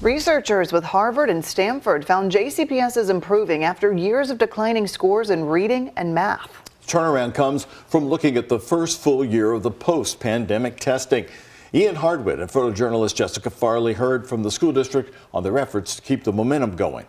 Researchers with Harvard and Stanford found JCPS is improving after years of declining scores in reading and math. Turnaround comes from looking at the first full year of the post-pandemic testing. Ian Hardwick and photojournalist Jessica Farley heard from the school district on their efforts to keep the momentum going.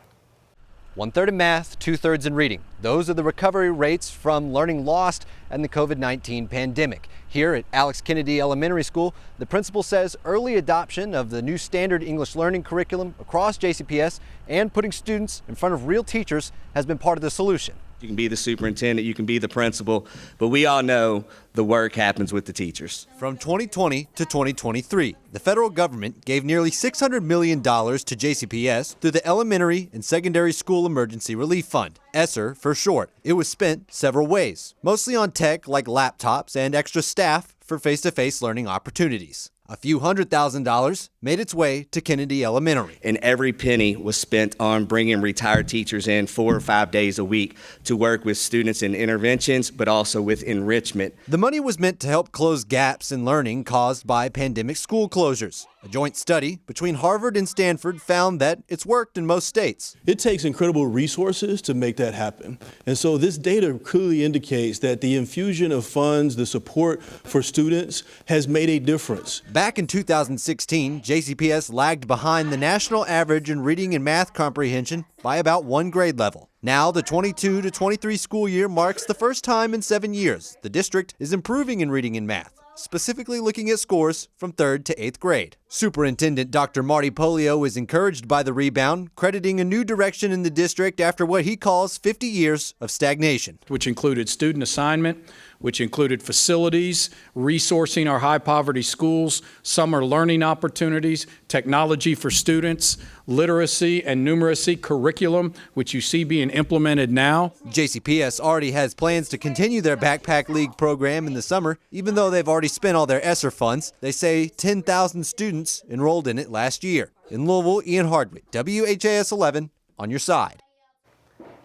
1/3 in math, 2/3 in reading. Those are the recovery rates from learning lost and the COVID-19 pandemic. Here at Alex Kennedy Elementary School, the principal says early adoption of the new standard English learning curriculum across JCPS and putting students in front of real teachers has been part of the solution. You can be the superintendent, you can be the principal, but we all know the work happens with the teachers. From 2020 to 2023, the federal government gave nearly $600 million to JCPS through the Elementary and Secondary School Emergency Relief Fund, Esser for short. It was spent several ways, mostly on tech like laptops and extra staff for face-to-face learning opportunities. A few $100,000 made its way to Kennedy Elementary. And every penny was spent on bringing retired teachers in 4 or 5 days a week to work with students in interventions, but also with enrichment. The money was meant to help close gaps in learning caused by pandemic school closures. A joint study between Harvard and Stanford found that it's worked in most states. It takes incredible resources to make that happen. And so this data clearly indicates that the infusion of funds, the support for students has made a difference. Back in 2016, JCPS lagged behind the national average in reading and math comprehension by about 1 grade level. Now, the 22 to 23 school year marks the first time in 7 years the district is improving in reading and math, specifically looking at scores from 3rd to 8th grade. Superintendent Dr. Marty Polio is encouraged by the rebound, crediting a new direction in the district after what he calls 50 years of stagnation. Which included student assignment, which included facilities, resourcing our high-poverty schools, summer learning opportunities, technology for students, literacy and numeracy curriculum, which you see being implemented now. JCPS already has plans to continue their Backpack League program in the summer, even though they've already spent all their Esser funds. They say 10,000 students enrolled in it last year. In Louisville, Ian Hardwick, WHAS 11, on your side.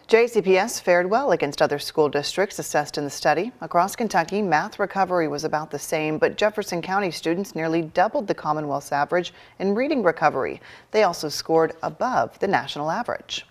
JCPS fared well against other school districts assessed in the study. Across Kentucky, math recovery was about the same, but Jefferson County students nearly doubled the Commonwealth's average in reading recovery. They also scored above the national average.